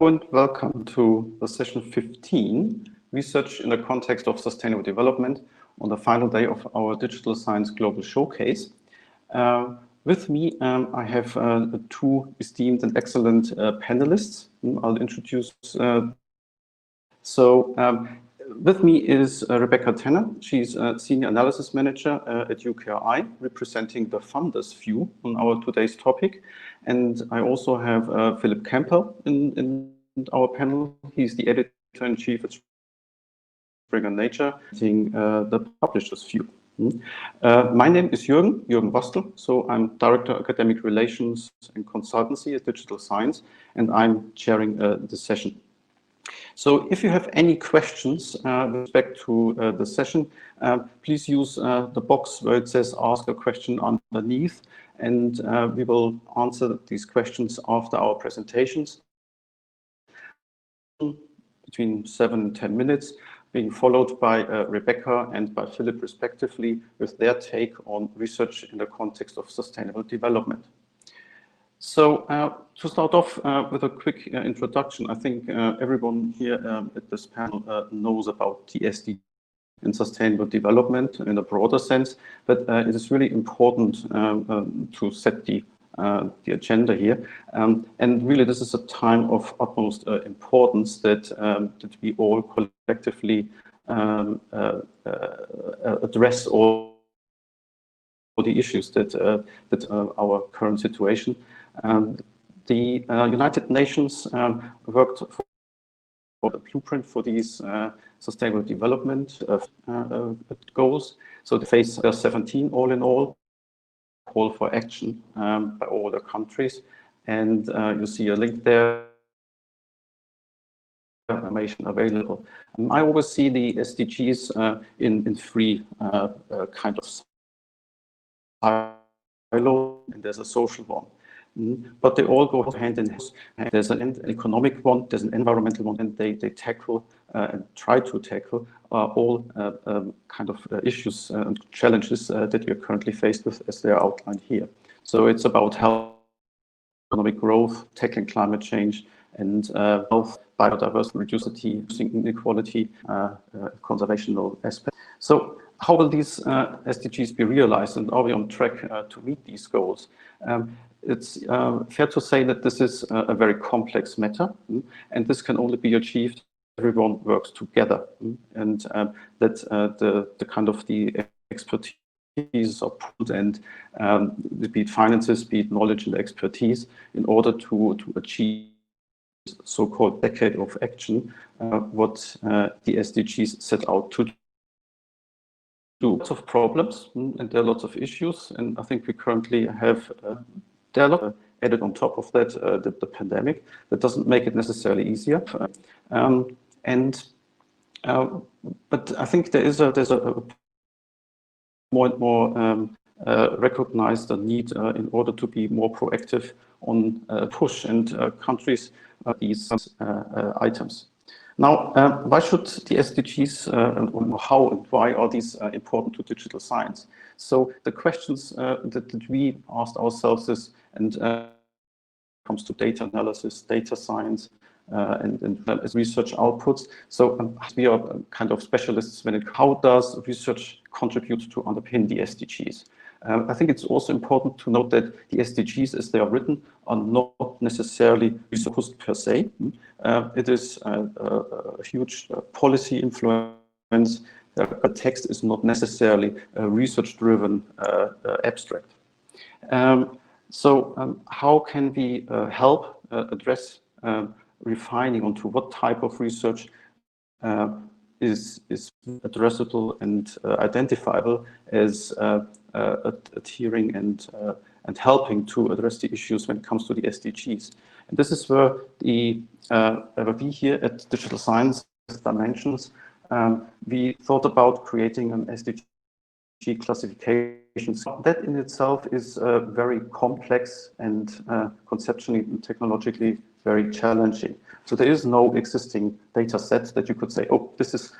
And welcome to the session 15, Research in the Context of Sustainable Development, on the final day of our Digital Science Global Showcase. With me, I have two esteemed and excellent panelists. I'll introduce. With me is Rebecca Tanner. She's a Senior Analysis Manager at UKRI, representing the funders' view on our today's topic. And I also have Phil Campbell in our panel. He's the Editor-in-Chief at Springer Nature, the publisher's view. My name is Juergen Wastl, so I'm Director of Academic Relations and Consultancy at Digital Science, and I'm chairing the session. So if you have any questions with respect to the session, please use the box where it says ask a question underneath, and we will answer these questions after our presentations between 7 and 10 minutes, being followed by Rebecca and by Philip respectively with their take on research in the context of sustainable development. So to start off with a quick introduction, I think everyone here at this panel knows about the SDGs and sustainable development in a broader sense, but it is really important to set the agenda here. And really, this is a time of utmost importance that we all collectively address all the issues that our current situation. The United Nations worked for a blueprint for these sustainable development goals. So the phase 17, all in all, call for action by all the countries. And you see a link there, information available. I always see the SDGs in three kind of silos, and there's a social one. But they all go hand in hand. There's an economic one, there's an environmental one, and they tackle and try to tackle all kind of issues and challenges that we are currently faced with as they are outlined here. So it's about health, economic growth, tackling climate change, and health, biodiversity, reducing inequality, conservational aspects. So how will these SDGs be realized, and are we on track to meet these goals? It's fair to say that this is a very complex matter, and this can only be achieved if everyone works together, and that the kind of the expertise are put, and be it finances, be it knowledge and expertise, in order to achieve so-called decade of action, what the SDGs set out to do. Lots of problems, and there are lots of issues, and I think we currently have there are a lot added on top of that, the pandemic. That doesn't make it necessarily easier. But I think there's a more and more recognized the need in order to be more proactive on push and countries these items. Now, why should the SDGs, and how and why are these important to digital science? So the questions that we asked ourselves is, and comes to data analysis, data science, and research outputs. So we are kind of specialists when how does research contribute to underpin the SDGs? I think it's also important to note that the SDGs, as they are written, are not necessarily research per se. It is a huge policy influence. The text is not necessarily a research-driven abstract. So how can we help address refining onto what type of research is addressable and identifiable as adhering and helping to address the issues when it comes to the SDGs. And this is where we here at Digital Science Dimensions, we thought about creating an SDG classification. So that in itself is very complex and conceptually and technologically very challenging. So there is no existing data set that you could say, oh, this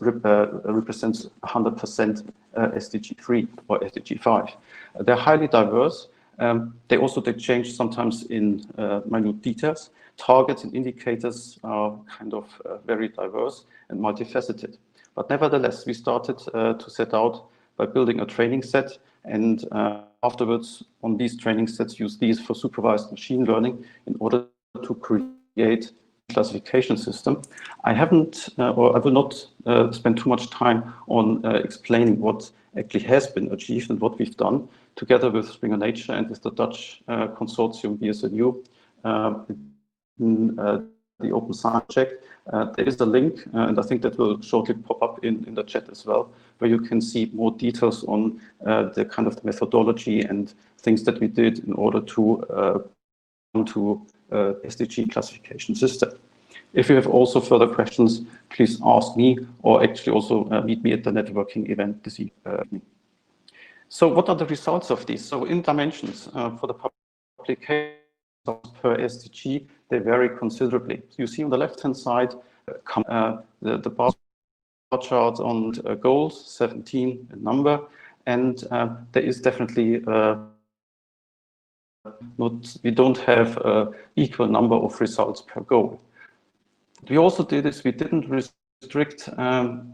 represents 100% SDG 3 or SDG 5. They're highly diverse. They change sometimes in minute details, targets and indicators are kind of very diverse and multifaceted. But nevertheless, we started to set out by building a training set, and afterwards on these training sets use these for supervised machine learning in order to create a classification system. I haven't, or I will not spend too much time on explaining what actually has been achieved and what we've done together with Springer Nature and with the Dutch consortium BSNU in the Open Science Project. There is a link, and I think that will shortly pop up in the chat as well, where you can see more details on the kind of methodology and things that we did in order to come to SDG classification system. If you have also further questions, please ask me, or actually also meet me at the networking event this evening. So what are the results of this? So in dimensions for the publication per SDG, they vary considerably. You see on the left-hand side the bar chart on goals, 17 in number, and there is definitely we don't have an equal number of results per goal. We also did is we didn't restrict a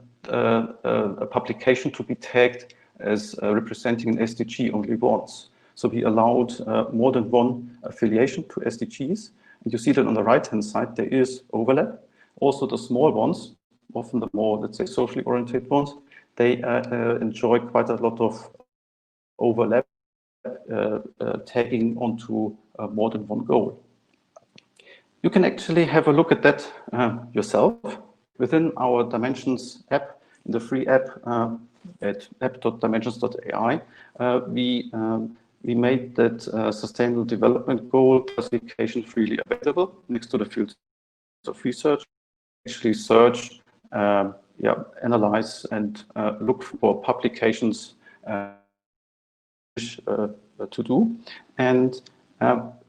publication to be tagged as representing an SDG only once. So we allowed more than one affiliation to SDGs. And you see that on the right-hand side, there is overlap. Also the small ones, often the more, let's say, socially oriented ones, they enjoy quite a lot of overlap, tagging onto more than one goal. You can actually have a look at that yourself within our Dimensions app, in the free app at app.dimensions.ai. We made that sustainable development goal classification freely available next to the fields of research. Actually search, analyze, and look for publications to do. And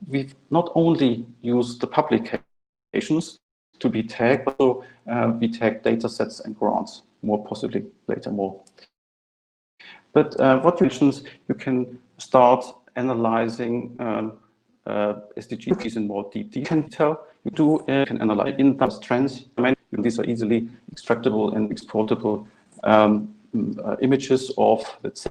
we've not only used the publications to be tagged, but also we tag data sets and grants, more possibly later more. But what you mentioned, you can start analyzing SDGs in more deep detail. You can analyze in-depth trends. These are easily extractable and exportable images of, let's say,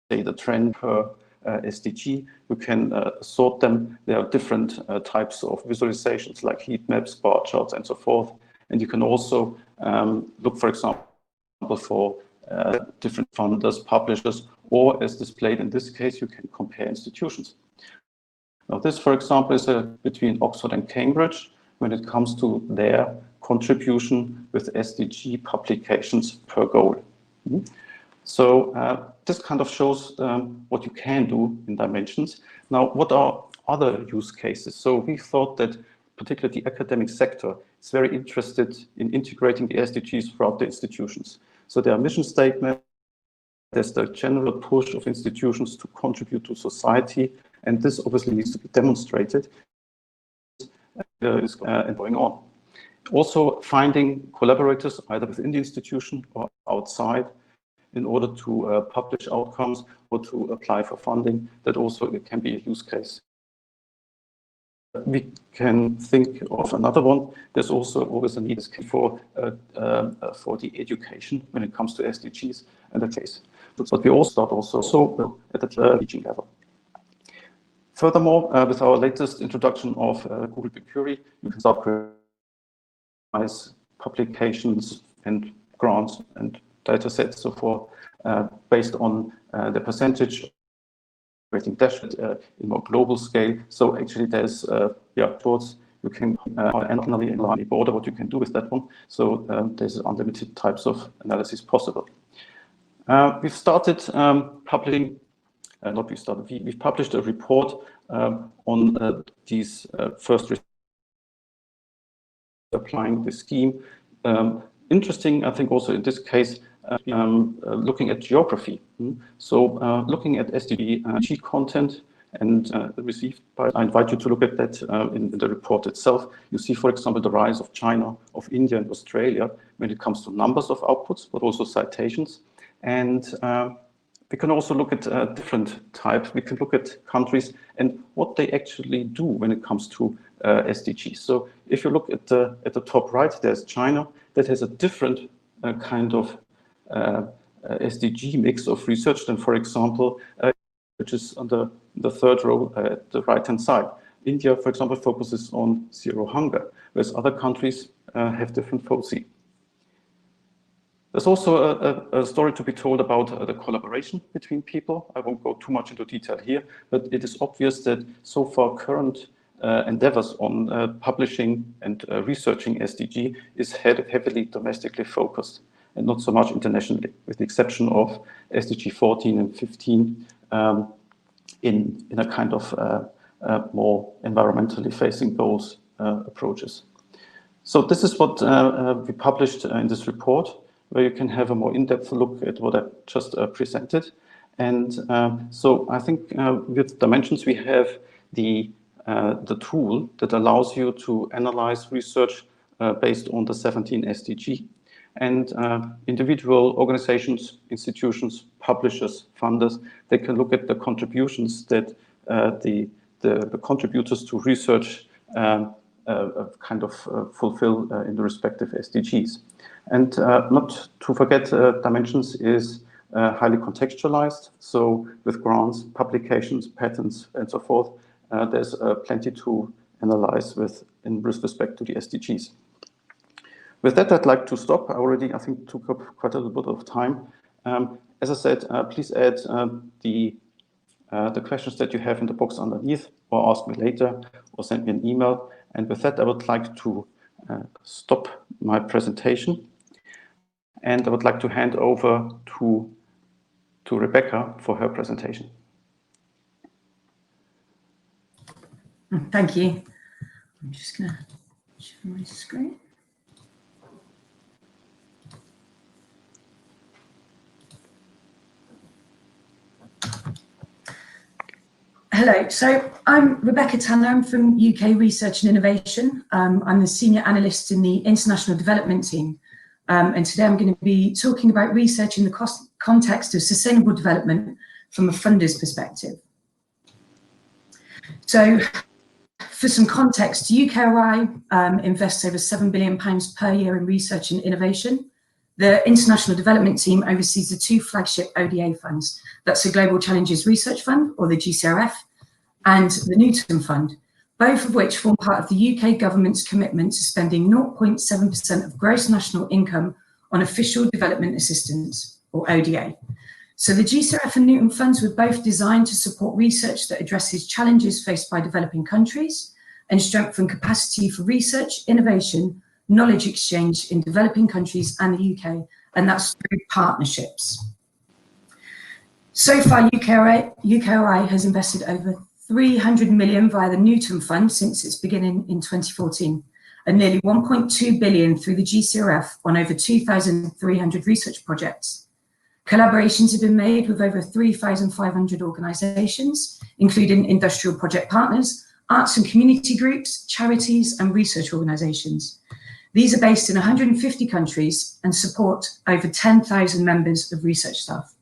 the trend per SDG. You can sort them. There are different types of visualizations like heat maps, bar charts, and so forth. And you can also look, for example, for different funders, publishers, or as displayed in this case, you can compare institutions. Now this, for example, is between Oxford and Cambridge when it comes to their contribution with SDG publications per goal. So this kind of shows what you can do in dimensions. Now, what are other use cases? So we thought that particularly the academic sector is very interested in integrating the SDGs throughout the institutions. So there are mission statements, there's the general push of institutions to contribute to society, and this obviously needs to be demonstrated and going on. Also finding collaborators either within the institution or outside in order to publish outcomes or to apply for funding, that also it can be a use case. We can think of another one. There's also always a need for the education when it comes to SDGs and the case. But we all start also at the teaching level. Furthermore, with our latest introduction of Google UKRI, you can start prize publications and grants and data sets, so forth, based on the percentage rating dashboard in more global scale. So actually there's towards you can annually in line border what you can do with that one. So there's unlimited types of analysis possible. We've started publishing, we've published a report on these first applying the scheme. Interesting, I think also in this case, looking at geography. So looking at SDG content and received by, I invite you to look at that in the report itself. You see, for example, the rise of China, of India and Australia when it comes to numbers of outputs, but also citations. And We can also look at different types. We can look at countries and what they actually do when it comes to SDGs. So if you look at the top right, there's China that has a different kind of SDG mix of research than, for example, which is on the third row at the right-hand side. India, for example, focuses on zero hunger, whereas other countries have different foci. There's also a story to be told about the collaboration between people. I won't go too much into detail here, but it is obvious that so far current endeavors on publishing and researching SDG is heavily domestically focused and not so much internationally, with the exception of SDG 14 and 15 in a kind of more environmentally facing goals approaches. So this is what we published in this report, where you can have a more in-depth look at what I just presented. And so I think with Dimensions, we have the tool that allows you to analyze research based on the 17 SDG. And individual organizations, institutions, publishers, funders, they can look at the contributions that the contributors to research kind of fulfill in the respective SDGs. And not to forget, Dimensions is highly contextualized. So with grants, publications, patents, and so forth, there's plenty to analyze with respect to the SDGs. With that, I'd like to stop. I already, I think, took up quite a little bit of time. As I said, please add the questions that you have in the box underneath, or ask me later, or send me an email. And with that, I would like to stop my presentation. And I would like to hand over to Rebecca for her presentation. Thank you. I'm just going to share my screen. Hello, so I'm Rebecca Tanner. I'm from UK Research and Innovation. I'm the Senior Analyst in the International Development Team. And today I'm going to be talking about research in the context of sustainable development from a funder's perspective. So for some context, UKRI invests over £7 billion per year in research and innovation. The International Development Team oversees the two flagship ODA funds. That's the Global Challenges Research Fund, or the GCRF, and the Newton Fund, both of which form part of the UK government's commitment to spending 0.7% of gross national income on official development assistance, or ODA. So the GCRF and Newton funds were both designed to support research that addresses challenges faced by developing countries and strengthen capacity for research, innovation, knowledge exchange in developing countries and the UK, and that's through partnerships. So far, UKRI has invested over 300 million via the Newton Fund since its beginning in 2014, and nearly 1.2 billion through the GCRF on over 2,300 research projects. Collaborations have been made with over 3,500 organisations, including industrial project partners, arts and community groups, charities and research organisations. These are based in 150 countries and support over 10,000 members of research staff.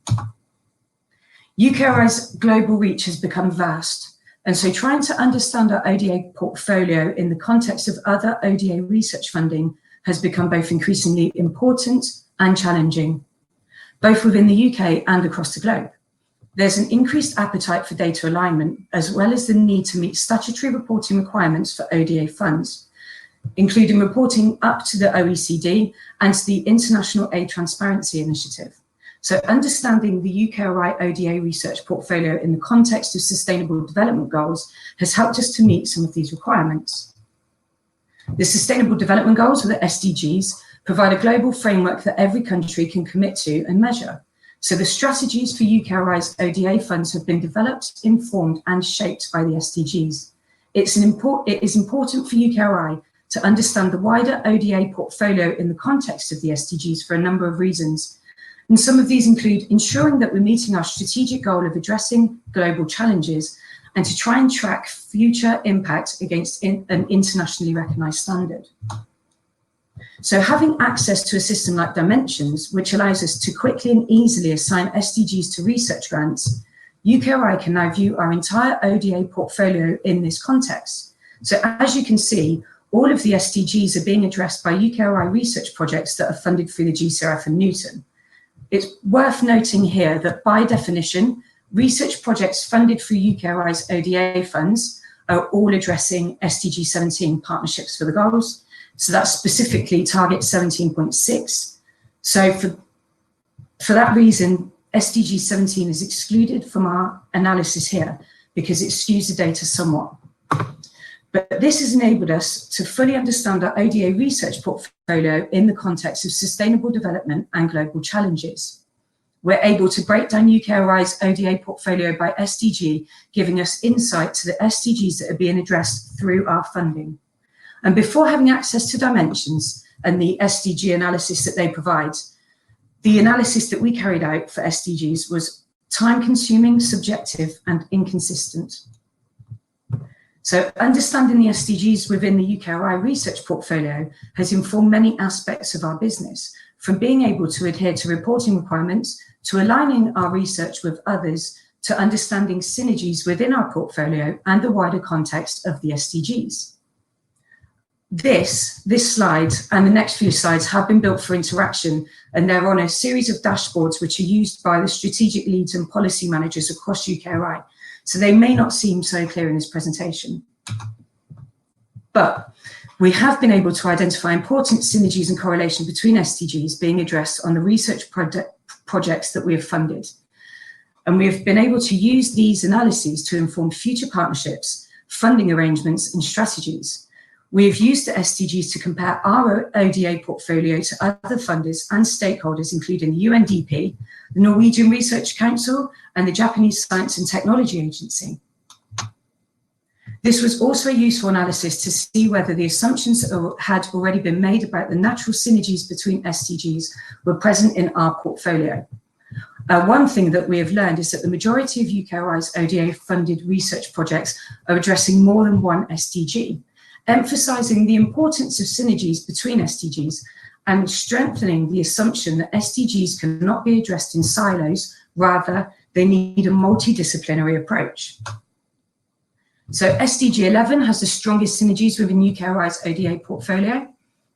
UKRI's global reach has become vast, and so trying to understand our ODA portfolio in the context of other ODA research funding has become both increasingly important and challenging, both within the UK and across the globe. There's an increased appetite for data alignment, as well as the need to meet statutory reporting requirements for ODA funds, including reporting up to the OECD and to the International Aid Transparency Initiative. So understanding the UKRI ODA research portfolio in the context of sustainable development goals has helped us to meet some of these requirements. The Sustainable Development Goals, or the SDGs, provide a global framework that every country can commit to and measure. So the strategies for UKRI's ODA funds have been developed, informed and shaped by the SDGs. It is important for UKRI to understand the wider ODA portfolio in the context of the SDGs for a number of reasons. And some of these include ensuring that we're meeting our strategic goal of addressing global challenges and to try and track future impact against an internationally recognised standard. So having access to a system like Dimensions, which allows us to quickly and easily assign SDGs to research grants, UKRI can now view our entire ODA portfolio in this context. So as you can see, all of the SDGs are being addressed by UKRI research projects that are funded through the GCRF and Newton. It's worth noting here that by definition, research projects funded through UKRI's ODA funds are all addressing SDG 17, Partnerships for the Goals. So that's specifically target 17.6. So for that reason, SDG 17 is excluded from our analysis here because it skews the data somewhat. But this has enabled us to fully understand our ODA research portfolio in the context of sustainable development and global challenges. We're able to break down UKRI's ODA portfolio by SDG, giving us insight to the SDGs that are being addressed through our funding. And before having access to Dimensions and the SDG analysis that they provide, the analysis that we carried out for SDGs was time-consuming, subjective, and inconsistent. So understanding the SDGs within the UKRI research portfolio has informed many aspects of our business, from being able to adhere to reporting requirements, to aligning our research with others, to understanding synergies within our portfolio and the wider context of the SDGs. This slide and the next few slides have been built for interaction, and they're on a series of dashboards which are used by the strategic leads and policy managers across UKRI. So they may not seem so clear in this presentation. But we have been able to identify important synergies and correlation between SDGs being addressed on the research projects that we have funded. And we have been able to use these analyses to inform future partnerships, funding arrangements, and strategies. We have used the SDGs to compare our ODA portfolio to other funders and stakeholders, including the UNDP, the Norwegian Research Council, and the Japanese Science and Technology Agency. This was also a useful analysis to see whether the assumptions that had already been made about the natural synergies between SDGs were present in our portfolio. One thing that we have learned is that the majority of UKRI's ODA-funded research projects are addressing more than one SDG, emphasising the importance of synergies between SDGs and strengthening the assumption that SDGs cannot be addressed in silos, rather they need a multidisciplinary approach. So SDG 11 has the strongest synergies within UKRI's ODA portfolio.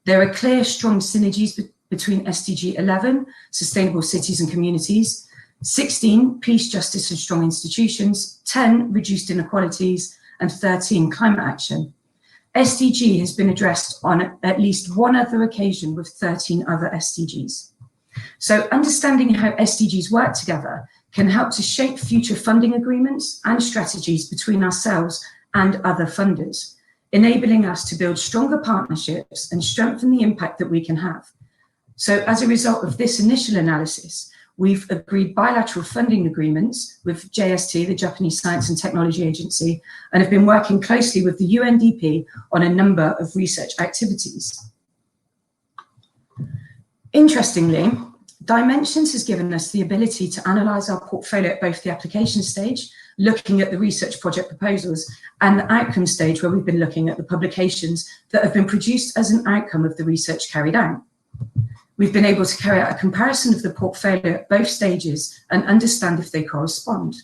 There are clear, strong synergies between SDG 11, Sustainable Cities and Communities, 16, Peace, Justice and Strong Institutions, 10, Reduced Inequalities, and 13, Climate Action. SDG has been addressed on at least one other occasion with 13 other SDGs. So understanding how SDGs work together can help to shape future funding agreements and strategies between ourselves and other funders, enabling us to build stronger partnerships and strengthen the impact that we can have. So as a result of this initial analysis, we've agreed bilateral funding agreements with JST, the Japanese Science and Technology Agency, and have been working closely with the UNDP on a number of research activities. Interestingly, Dimensions has given us the ability to analyse our portfolio at both the application stage, looking at the research project proposals, and the outcome stage, where we've been looking at the publications that have been produced as an outcome of the research carried out. We've been able to carry out a comparison of the portfolio at both stages and understand if they correspond.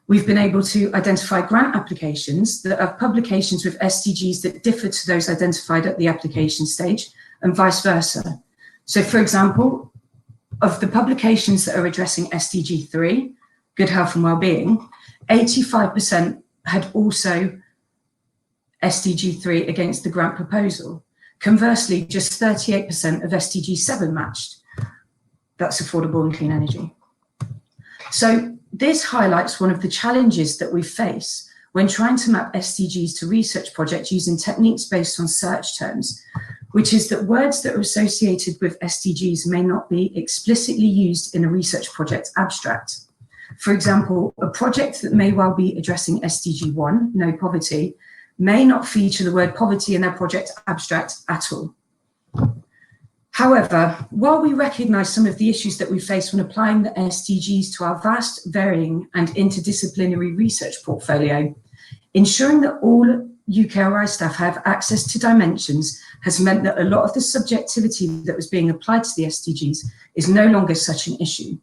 We've been able to identify grant applications that have publications with SDGs that differ to those identified at the application stage, and vice versa. So, for example, of the publications that are addressing SDG 3, good health and well-being, 85% had also SDG 3 against the grant proposal. Conversely, just 38% of SDG 7 matched. That's affordable and clean energy. So this highlights one of the challenges that we face when trying to map SDGs to research projects using techniques based on search terms, which is that words that are associated with SDGs may not be explicitly used in a research project abstract. For example, a project that may well be addressing SDG 1, no poverty, may not feature the word poverty in their project abstract at all. However, while we recognise some of the issues that we face when applying the SDGs to our vast, varying and interdisciplinary research portfolio, ensuring that all UKRI staff have access to dimensions has meant that a lot of the subjectivity that was being applied to the SDGs is no longer such an issue.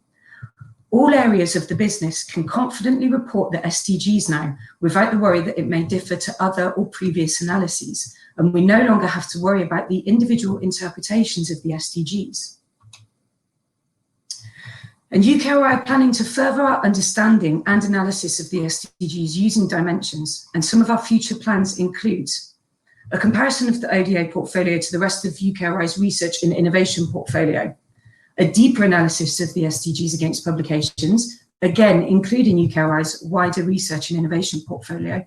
All areas of the business can confidently report the SDGs now without the worry that it may differ to other or previous analyses, and we no longer have to worry about the individual interpretations of the SDGs. And UKRI are planning to further our understanding and analysis of the SDGs using dimensions, and some of our future plans include a comparison of the ODA portfolio to the rest of UKRI's research and innovation portfolio, a deeper analysis of the SDGs against publications, again including UKRI's wider research and innovation portfolio,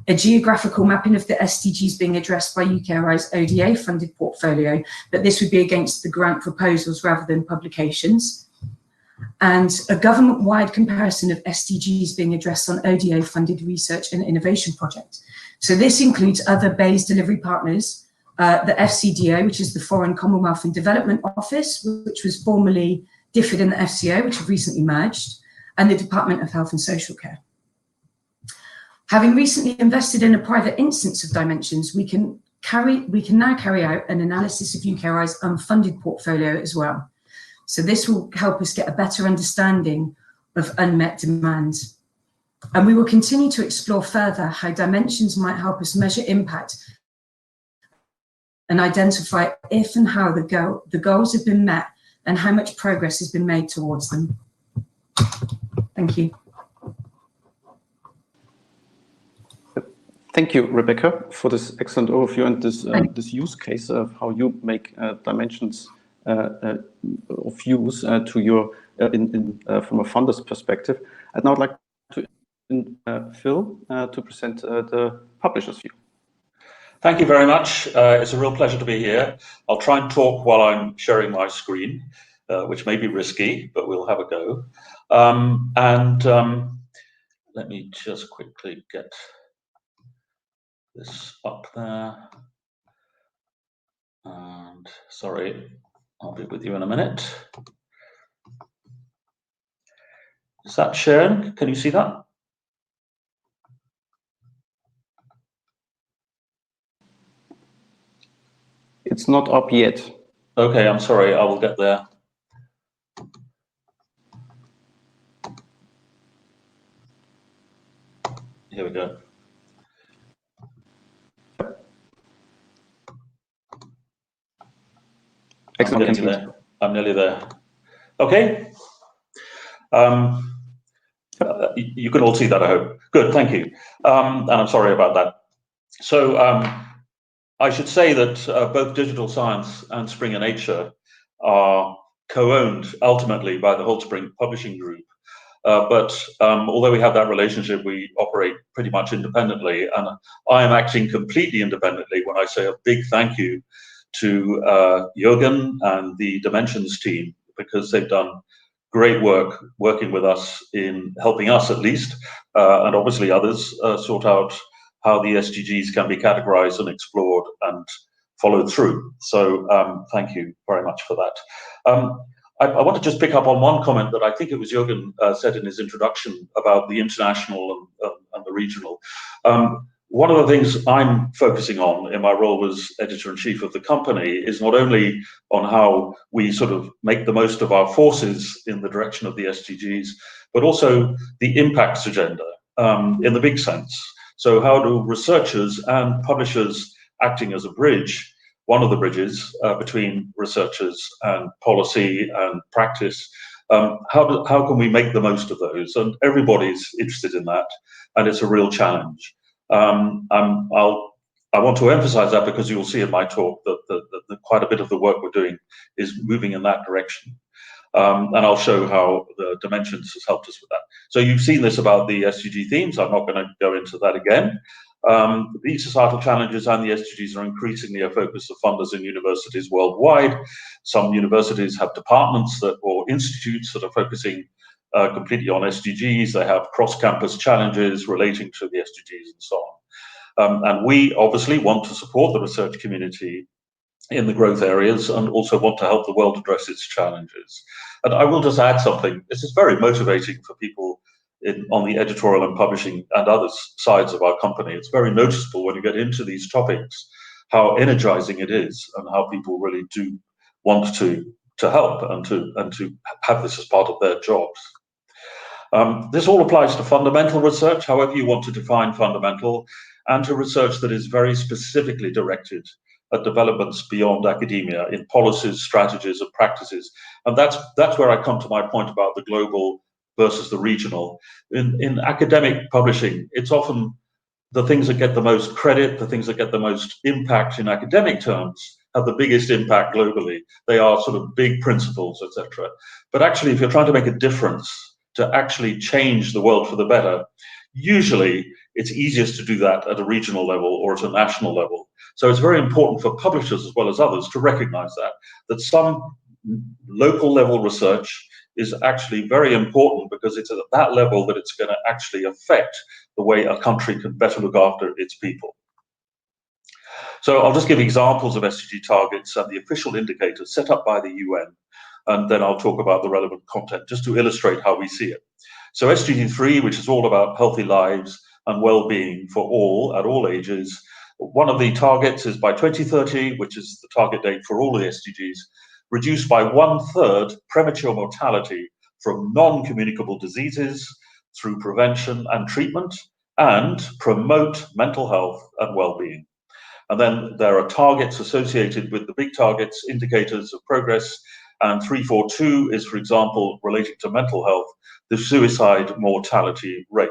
a geographical mapping of the SDGs being addressed by UKRI's ODA funded portfolio, but this would be against the grant proposals rather than publications, and a government-wide comparison of SDGs being addressed on ODA-funded research and innovation projects. So this includes other BEIS delivery partners, the FCDO, which is the Foreign Commonwealth and Development Office, which was formerly DFID and the FCO, which have recently merged, and the Department of Health and Social Care. Having recently invested in a private instance of dimensions, we can now carry out an analysis of UKRI's unfunded portfolio as well. So this will help us get a better understanding of unmet demand. And we will continue to explore further how dimensions might help us measure impact and identify if and how the goals have been met and how much progress has been made towards them. Thank you. Thank you, Rebecca, for this excellent overview and this use case of how you make dimensions of use to your from a funder's perspective. I'd now like to Phil to present the publisher's view. Thank you very much. It's a real pleasure to be here. I'll try and talk while I'm sharing my screen, which may be risky, but we'll have a go. Let me just quickly get this up there. And sorry, I'll be with you in a minute. Is that sharing? Can you see that? It's not up yet. Okay, I'm sorry, I will get there. Here we go. Excellent. I'm nearly there. Okay. You can all see that, I hope. Good, thank you. And I'm sorry about that. So I should say that both Digital Science and Springer Nature are co-owned ultimately by the Holdspring Publishing Group. But although we have that relationship, we operate pretty much independently. And I am acting completely independently when I say a big thank you to Juergen and the Dimensions team, because they've done great work working with us in helping us at least, and obviously others, sort out how the SDGs can be categorized and explored and followed through. So thank you very much for that. I want to just pick up on one comment that I think it was Juergen said in his introduction about the international and the regional. One of the things I'm focusing on in my role as editor-in-chief of the company is not only on how we sort of make the most of our forces in the direction of the SDGs, but also the impacts agenda in the big sense. So how do researchers and publishers acting as a bridge, one of the bridges between researchers and policy and practice, how can we make the most of those? And everybody's interested in that, and it's a real challenge. I want to emphasize that because you'll see in my talk that quite a bit of the work we're doing is moving in that direction. And I'll show how the Dimensions has helped us with that. So you've seen this about the SDG themes. I'm not going to go into that again. These societal challenges and the SDGs are increasingly a focus of funders in universities worldwide. Some universities have departments or institutes that are focusing completely on SDGs. They have cross-campus challenges relating to the SDGs and so on. And we obviously want to support the research community in the growth areas and also want to help the world address its challenges. And I will just add something. This is very motivating for people on the editorial and publishing and other sides of our company. It's very noticeable when you get into these topics how energizing it is and how people really do want to help and to have this as part of their jobs. This all applies to fundamental research, however you want to define fundamental, and to research that is very specifically directed at developments beyond academia in policies, strategies, and practices. And that's where I come to my point about the global versus the regional. In academic publishing, it's often the things that get the most credit, the things that get the most impact in academic terms, have the biggest impact globally. They are sort of big principles, etc. But actually, if you're trying to make a difference, to actually change the world for the better, usually it's easiest to do that at a regional level or at a national level. So it's very important for publishers as well as others to recognize that some local level research is actually very important, because it's at that level that it's going to actually affect the way a country can better look after its people. So I'll just give examples of SDG targets and the official indicators set up by the UN, and then I'll talk about the relevant content just to illustrate how we see it. So SDG 3, which is all about healthy lives and well-being for all at all ages. One of the targets is by 2030, which is the target date for all the SDGs, reduce by 1/3 premature mortality from non-communicable diseases through prevention and treatment, and promote mental health and well-being. And then there are targets associated with the big targets, indicators of progress, and 342 is, for example, relating to mental health, the suicide mortality rate.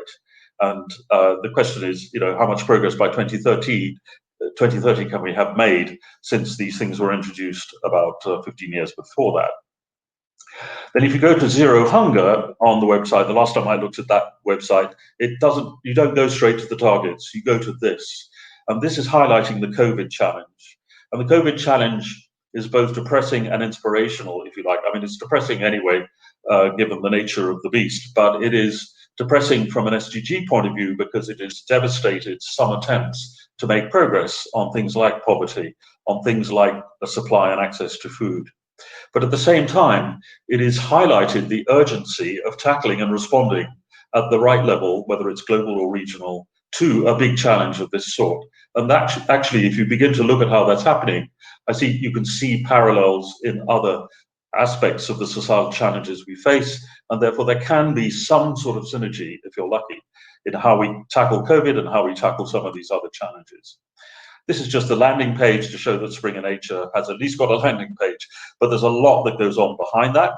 And the question is, how much progress by 2030 can we have made, since these things were introduced about 15 years before that. Then if you go to Zero Hunger on the website, the last time I looked at that website, you don't go straight to the targets, you go to this. And this is highlighting the COVID challenge. And the COVID challenge is both depressing and inspirational, if you like. I mean, it's depressing anyway, given the nature of the beast, but it is depressing from an SDG point of view, because it has devastated some attempts to make progress on things like poverty, on things like the supply and access to food. But at the same time, it has highlighted the urgency of tackling and responding at the right level, whether it's global or regional, to a big challenge of this sort. And that actually, if you begin to look at how that's happening, you can see parallels in other aspects of the societal challenges we face, and therefore there can be some sort of synergy, if you're lucky, in how we tackle COVID and how we tackle some of these other challenges. This is just a landing page to show that Springer Nature has at least got a landing page, but there's a lot that goes on behind that.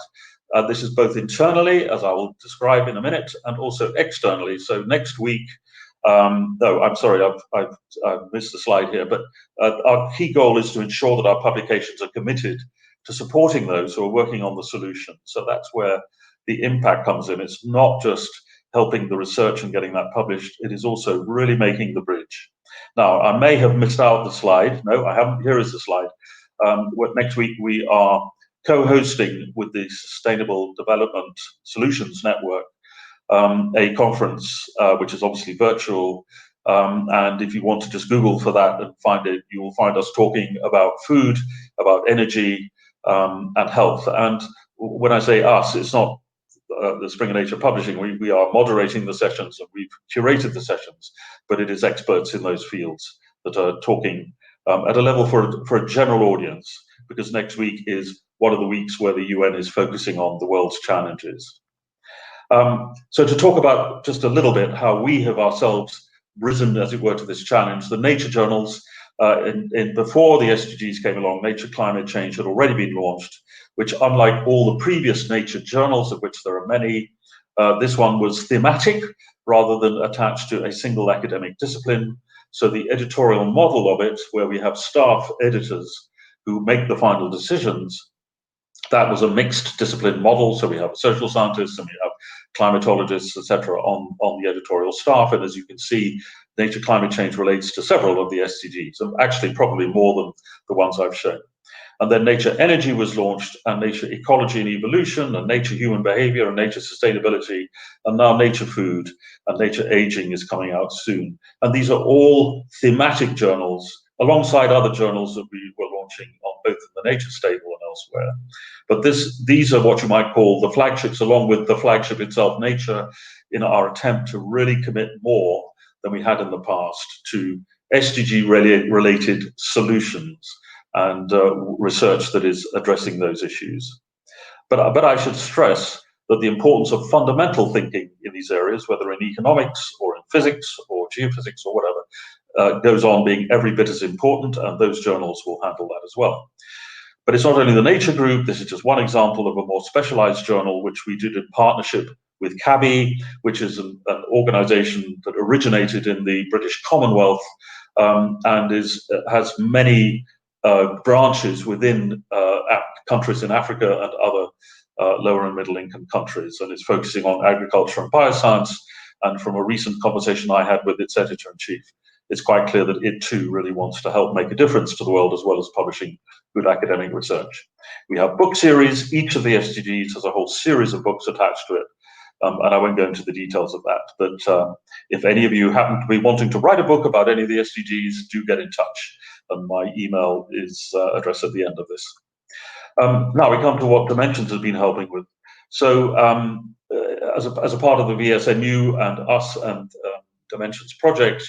This is both internally, as I will describe in a minute, and also externally. So next week, no, I'm sorry, I've missed the slide here, but our key goal is to ensure that our publications are committed to supporting those who are working on the solution. So that's where the impact comes in. It's not just helping the research and getting that published, it is also really making the bridge. Now, I may have missed out the slide. No, I haven't. Here is the slide. Next week, we are co-hosting with the Sustainable Development Solutions Network a conference, which is obviously virtual. And if you want to just Google for that and find it, you will find us talking about food, about energy, and health. And when I say us, it's not the Springer Nature Publishing. We are moderating the sessions and we've curated the sessions, but it is experts in those fields that are talking at a level for a general audience, because next week is one of the weeks where the UN is focusing on the world's challenges. So to talk about just a little bit how we have ourselves risen, as it were, to this challenge, the Nature journals, before the SDGs came along, Nature Climate Change had already been launched, which, unlike all the previous Nature journals, of which there are many, this one was thematic rather than attached to a single academic discipline. So the editorial model of it, where we have staff editors who make the final decisions, that was a mixed discipline model. So we have social scientists and we have climatologists, etc., on the editorial staff. And as you can see, Nature Climate Change relates to several of the SDGs, and actually probably more than the ones I've shown. And then Nature Energy was launched, and Nature Ecology and Evolution, and Nature Human Behavior, and Nature Sustainability, and now Nature Food and Nature Aging is coming out soon. And these are all thematic journals alongside other journals that we were launching launching on both in the nature stable and elsewhere. But these are what you might call the flagships, along with the flagship itself, nature, in our attempt to really commit more than we had in the past to SDG-related solutions and research that is addressing those issues. But I should stress that the importance of fundamental thinking in these areas, whether in economics or in physics or geophysics or whatever, goes on being every bit as important, and those journals will handle that as well. But it's not only the Nature Group. This is just one example of a more specialized journal, which we did in partnership with CABI, which is an organization that originated in the British Commonwealth and has many branches within countries in Africa and other lower and middle income countries, and is focusing on agriculture and bioscience. And from a recent conversation I had with its editor-in-chief, it's quite clear that it too really wants to help make a difference to the world, as well as publishing good academic research. We have book series. Each of the SDGs has a whole series of books attached to it. And I won't go into the details of that, but if any of you happen to be wanting to write a book about any of the SDGs, do get in touch. And my email is addressed at the end of this. Now we come to what Dimensions has been helping with. So as a part of the VSNU and us and Dimensions project,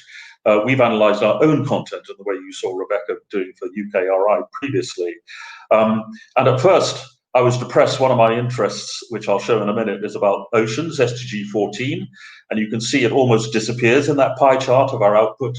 we've analysed our own content in the way you saw Rebecca doing for UKRI previously. And at first, I was depressed. One of my interests, which I'll show in a minute, is about oceans, SDG 14. And you can see it almost disappears in that pie chart of our output.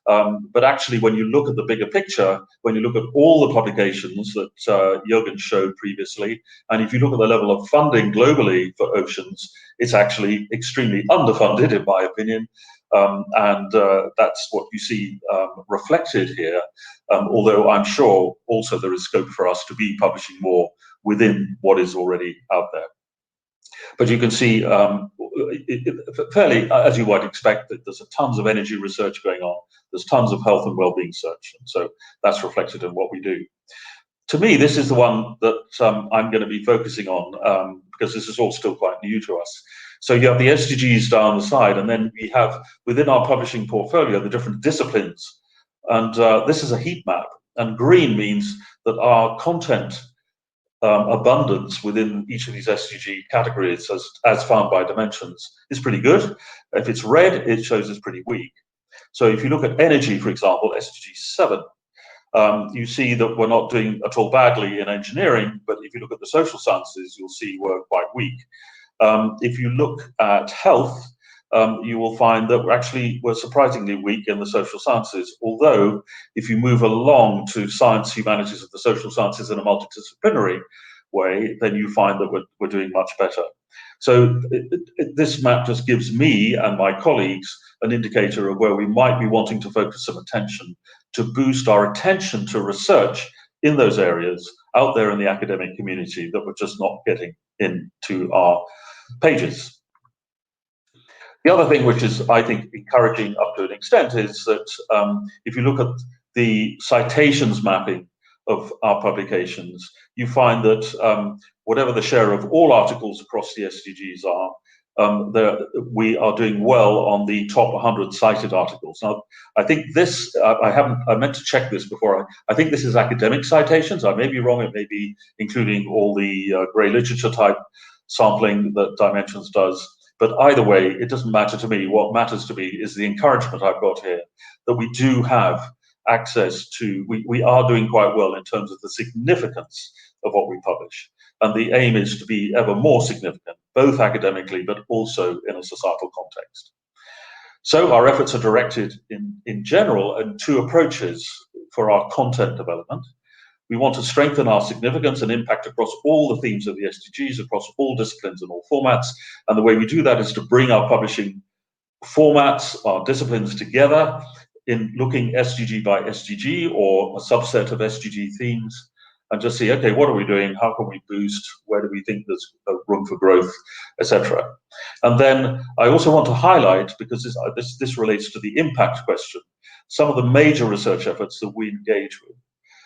But actually, when you look at the bigger picture, when you look at all the publications that Juergen showed previously, and if you look at the level of funding globally for oceans, it's actually extremely underfunded, in my opinion. And that's what you see reflected here, although I'm sure also there is scope for us to be publishing more within what is already out there. But you can see fairly, as you might expect, that there's tons of energy research going on. There's tons of health and well-being search, and so that's reflected in what we do. To me, this is the one that I'm going to be focusing on because this is all still quite new to us. So you have the SDGs down the side, and then we have within our publishing portfolio the different disciplines. And this is a heat map, and green means that our content abundance within each of these SDG categories, as found by Dimensions, is pretty good. If it's red, it shows it's pretty weak. So if you look at energy, for example, SDG 7, you see that we're not doing at all badly in engineering, but if you look at the social sciences, you'll see we're quite weak. If you look at health, you will find that we're surprisingly weak in the social sciences, although if you move along to science, humanities, and the social sciences in a multidisciplinary way, then you find that we're doing much better. So this map just gives me and my colleagues an indicator of where we might be wanting to focus some attention to boost our attention to research in those areas out there in the academic community that we're just not getting into our pages. The other thing which is, I think, encouraging up to an extent is that if you look at the citations mapping of our publications, you find that whatever the share of all articles across the SDGs are, we are doing well on the top 100 cited articles. Now, I think this, I meant to check this before, I think this is academic citations. I may be wrong, it may be including all the grey literature type sampling that Dimensions does. But either way, it doesn't matter to me. What matters to me is the encouragement I've got here, that we do have access to, we are doing quite well in terms of the significance of what we publish. And the aim is to be ever more significant, both academically, but also in a societal context. So our efforts are directed in general in two approaches for our content development. We want to strengthen our significance and impact across all the themes of the SDGs, across all disciplines and all formats. And the way we do that is to bring our publishing formats, our disciplines together in looking SDG by SDG or a subset of SDG themes, and just see, okay, what are we doing? How can we boost? Where do we think there's room for growth, etc.? And then I also want to highlight, because this relates to the impact question, some of the major research efforts that we engage with.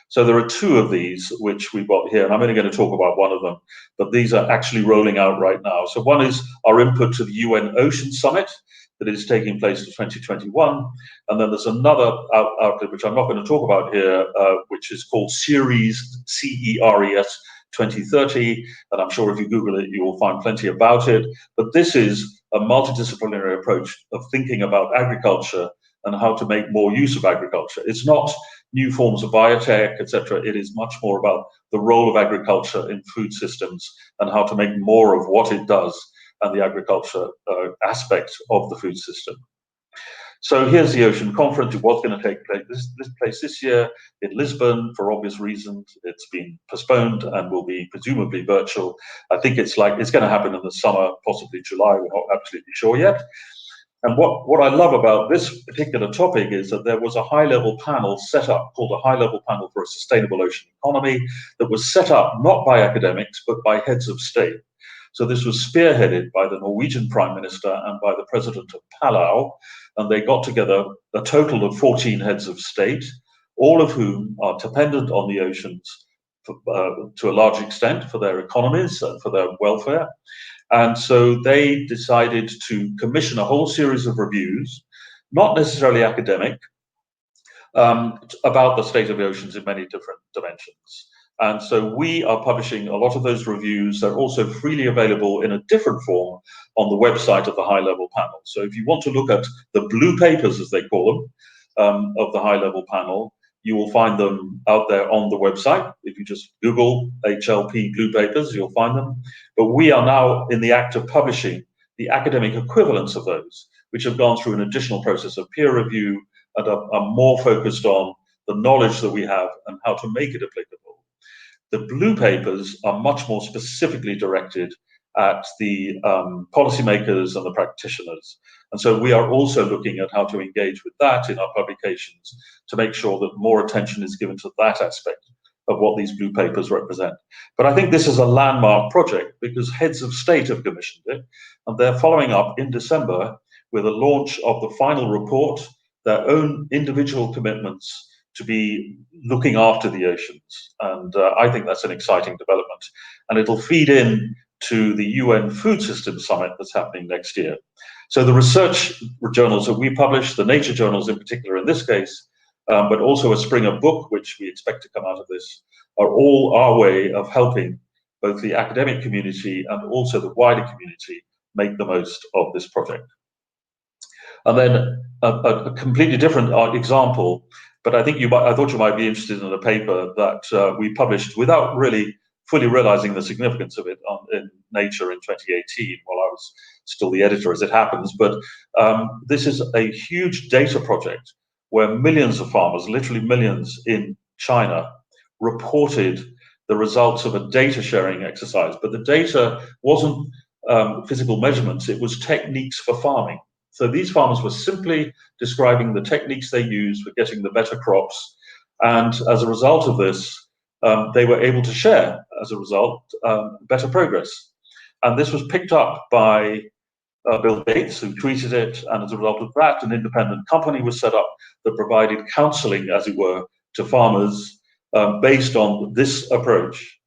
So there are two of these which we've got here, and I'm only going to talk about one of them, but these are actually rolling out right now. So one is our input to the UN Ocean Summit. that is taking place to 2021. And then there's another outlet, which I'm not going to talk about here, which is called Ceres, CERES 2030. And I'm sure if you Google it, you will find plenty about it. But this is a multidisciplinary approach of thinking about agriculture and how to make more use of agriculture. It's not new forms of biotech, etc. It is much more about the role of agriculture in food systems and how to make more of what it does and the agriculture aspect of the food system. So here's the Ocean Conference. It was going to take place this year in Lisbon for obvious reasons. It's been postponed and will be presumably virtual. I think it's going to happen in the summer, possibly July. We're not absolutely sure yet. And what I love about this particular topic is that there was a high-level panel set up called a high-level panel for a sustainable ocean economy that was set up not by academics but by heads of state. So this was spearheaded by the Norwegian Prime Minister and by the President of Palau, and they got together a total of 14 heads of state, all of whom are dependent on the oceans to a large extent for their economies and for their welfare. And so they decided to commission a whole series of reviews, not necessarily academic, about the state of the oceans in many different dimensions. And so we are publishing a lot of those reviews. They're also freely available in a different form on the website of the high-level panel. So if you want to look at the blue papers, as they call them, of the high-level panel, you will find them out there on the website. If you just Google HLP blue papers, you'll find them. But we are now in the act of publishing the academic equivalents of those, which have gone through an additional process of peer review and are more focused on the knowledge that we have and how to make it applicable. The blue papers are much more specifically directed at the policymakers and the practitioners. And so we are also looking at how to engage with that in our publications to make sure that more attention is given to that aspect of what these blue papers represent. But I think this is a landmark project because heads of state have commissioned it, and they're following up in December with a launch of the final report, their own individual commitments to be looking after the oceans. And I think that's an exciting development. And it'll feed in to the UN Food Systems Summit that's happening next year. So the research journals that we publish, the nature journals in particular in this case, but also a Springer book, which we expect to come out of this, are all our way of helping both the academic community and also the wider community make the most of this project. And then a completely different example, but I thought you might be interested in a paper that we published without really fully realizing the significance of it in Nature in 2018, while I was still the editor as it happens. But this is a huge data project where millions of farmers, literally millions in China, reported the results of a data sharing exercise. But the data wasn't physical measurements, it was techniques for farming. So these farmers were simply describing the techniques they use for getting the better crops. And as a result of this, they were able to share, as a result, better progress. And this was picked up by Bill Gates, who tweeted it. And as a result of that, an independent company was set up that provided counseling, as it were, to farmers based on this approach.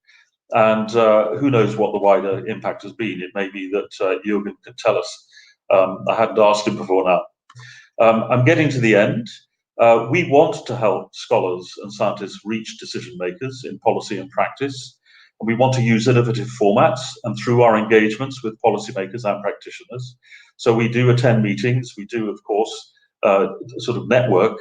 And who knows what the wider impact has been. It may be that Juergen can tell us. I hadn't asked him before now. I'm getting to the end. We want to help scholars and scientists reach decision makers in policy and practice. And we want to use innovative formats and through our engagements with policymakers and practitioners. So we do attend meetings. We do, of course, sort of network.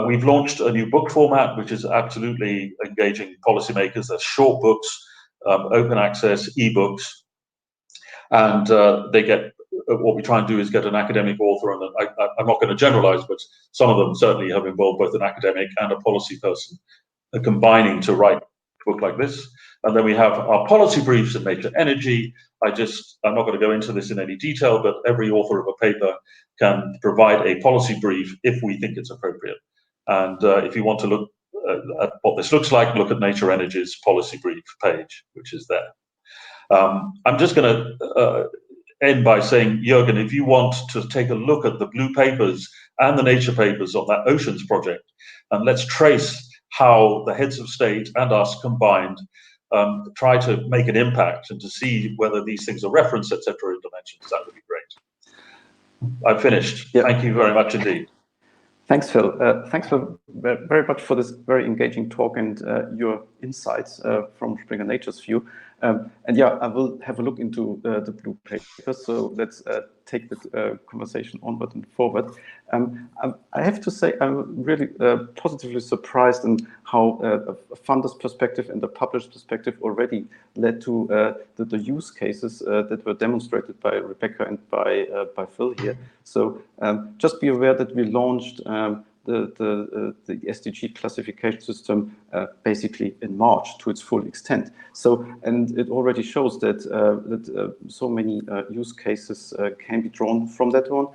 We've launched a new book format, which is absolutely engaging policymakers. They're short books, open access, ebooks. And they get, what we try and do is get an academic author, and I'm not going to generalize, but some of them certainly have involved both an academic and a policy person combining to write a book like this. And then we have our policy briefs in Nature Energy. I'm not going to go into this in any detail, but every author of a paper can provide a policy brief if we think it's appropriate. And if you want to look at what this looks like, look at Nature Energy's policy brief page, which is there. I'm just going to end by saying, Juergen, if you want to take a look at the blue papers and the nature papers on that oceans project, and let's trace how the heads of state and us combined try to make an impact and to see whether these things are referenced, etc., in dimensions, that would be great. I've finished. Yeah. Thank you very much indeed. Thanks, Phil. Thanks very much for this very engaging talk and your insights from Springer Nature's view. And yeah, I will have a look into the blue paper. So let's take the conversation onward and forward. I have to say, I'm really positively surprised in how a funder's perspective and the publisher's perspective already led to the use cases that were demonstrated by Rebecca and by Phil here. So just be aware that we launched the SDG classification system basically in March to its full extent. So, and it already shows that so many use cases can be drawn from that one.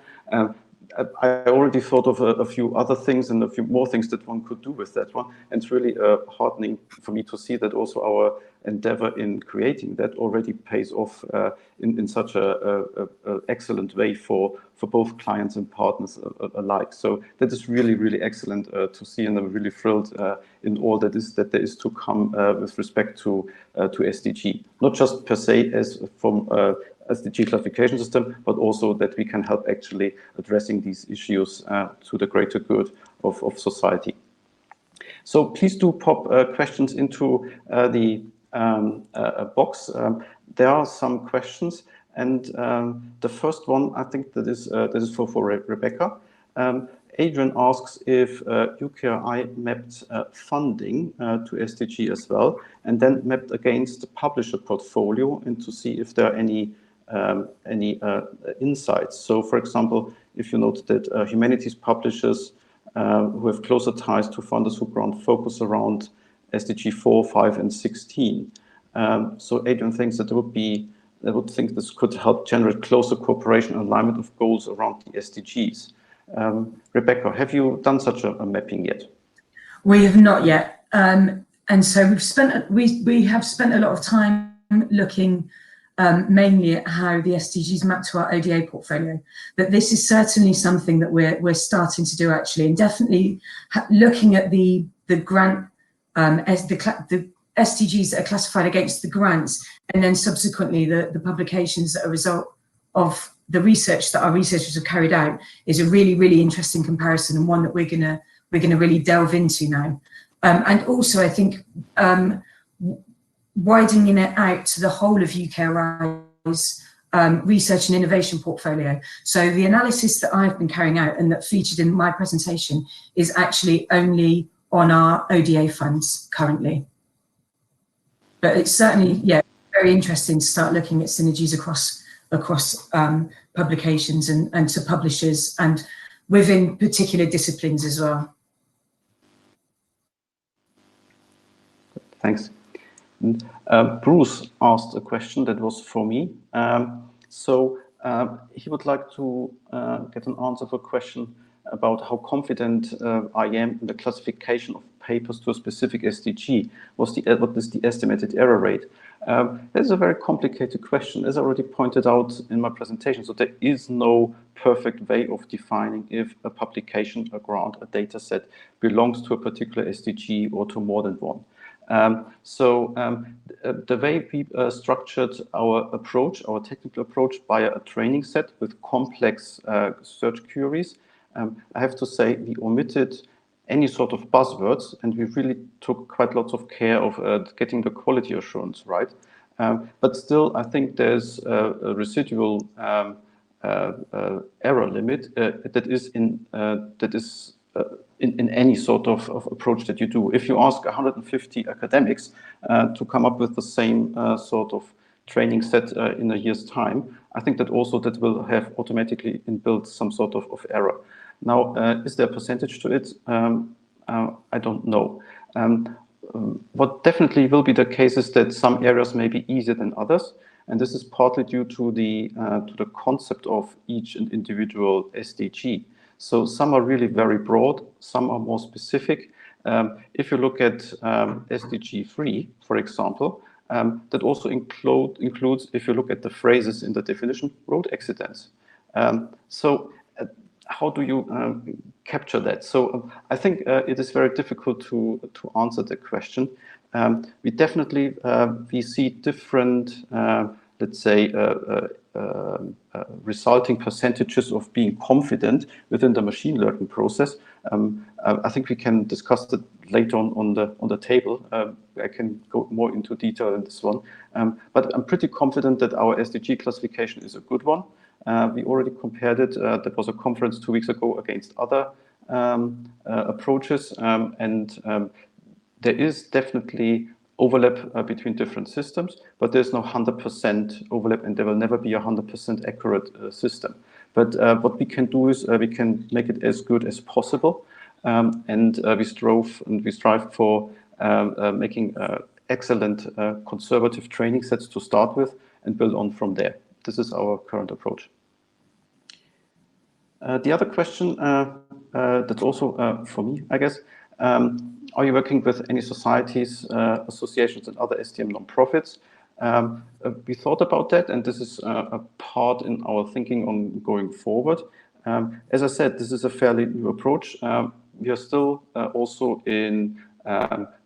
I already thought of a few other things and a few more things that one could do with that one. And it's really heartening for me to see that also our endeavor in creating that already pays off in such a excellent way for both clients and partners alike. So that is really, really excellent to see, and I'm really thrilled in all that there is to come with respect to SDG, not just per se as from SDG classification system, but also that we can help actually addressing these issues to the greater good of society. So please do pop questions into the box. There are some questions, and the first one, I think that is for Rebecca. Adrian asks if UKRI mapped funding to SDG as well, and then mapped against the publisher portfolio, and to see if there are any insights. So, for example, if you note that humanities publishers who have closer ties to funders who ground focus around SDG 4, 5, and 16. So Adrian thinks that they would think this could help generate closer cooperation and alignment of goals around the SDGs. Rebecca, have you done such a mapping yet? We have not yet, and so we have spent a lot of time looking mainly at how the SDGs map to our ODA portfolio. But this is certainly something that we're starting to do actually, and definitely looking at the grant as the SDGs that are classified against the grants, and then subsequently the publications that are a result of the research that our researchers have carried out is a really, really interesting comparison, and one that we're gonna really delve into now. And also, I think widening it out to the whole of UKRI's research and innovation portfolio. So the analysis that I've been carrying out and that featured in my presentation is actually only on our ODA funds currently. But it's certainly, yeah, very interesting to start looking at synergies across publications and to publishers and within particular disciplines as well. Thanks. Bruce asked a question that was for me. So he would like to get an answer for a question about how confident I am in the classification of papers to a specific SDG. What is the estimated error rate? That's a very complicated question, as I already pointed out in my presentation. So there is no perfect way of defining if a publication, a grant, a data set belongs to a particular SDG or to more than one. The way we structured our approach, our technical approach, by a training set with complex search queries, I have to say we omitted any sort of buzzwords, and we really took quite lots of care of getting the quality assurance right. But still, I think there's a residual error limit that is in any sort of approach that you do. If you ask 150 academics to come up with the same sort of training set in a year's time, I think that also that will have automatically inbuilt some sort of error. Now, is there a percentage to it? I don't know. What definitely will be the case is that some areas may be easier than others, and this is partly due to the concept of each individual SDG. So some are really very broad, some are more specific. If you look at SDG 3, for example, that also includes, if you look at the phrases in the definition, road accidents. How do you capture that? So I think it is very difficult to answer the question. We definitely we see different, let's say, resulting percentages of being confident within the machine learning process. I think we can discuss that later on the table. I can go more into detail in this one, but I'm pretty confident that our SDG classification is a good one. We already compared it. There was a conference 2 weeks ago against other approaches, and there is definitely overlap between different systems, but there's no 100% overlap, and there will never be a 100% accurate system. But what we can do is we can make it as good as possible, and we strive for making excellent conservative training sets to start with and build on from there. This is our current approach. The other question that's also for me, I guess, are you working with any societies, associations, and other STM nonprofits? We thought about that, and this is a part in our thinking on going forward. As I said, this is a fairly new approach. We are still also in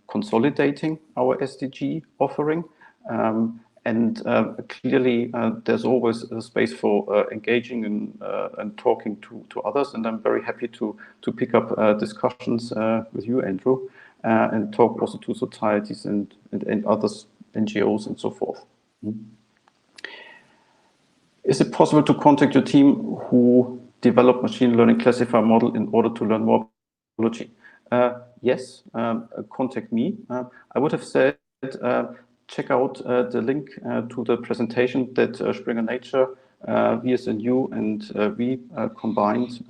consolidating our SDG offering. And clearly, there's always a space for engaging and talking to others. And I'm very happy to pick up discussions with you, Andrew, and talk also to societies and others, NGOs, and so forth. Is it possible to contact your team who develop machine learning classifier model in order to learn more biology? Yes, contact me. I would have said, check out the link to the presentation that Springer Nature, VSNU, and we combined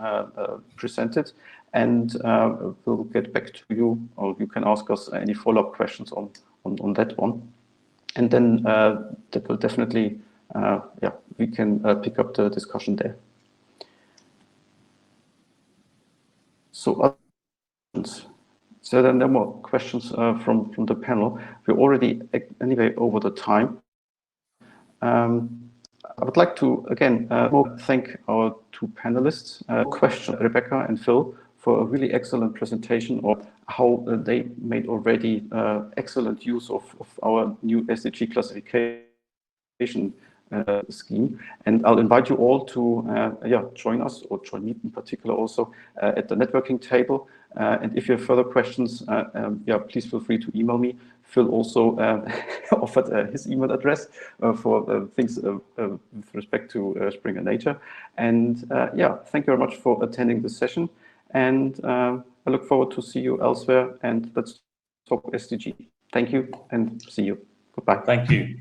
presented, and we'll get back to you, or you can ask us any follow-up questions on that one. And then that will definitely, we can pick up the discussion there. So, so there are no more questions from the panel. We're already anyway over the time. I would like to again thank our two panelists, question Rebecca and Phil, for a really excellent presentation of how they made already excellent use of our new SDG classification scheme. And I'll invite you all to join us, or join me in particular also at the networking table. And if you have further questions, please feel free to email me. Phil also offered his email address for things with respect to Springer Nature. And thank you very much for attending this session. And I look forward to see you elsewhere. And let's talk SDG. Thank you, and see you. Goodbye. Thank you.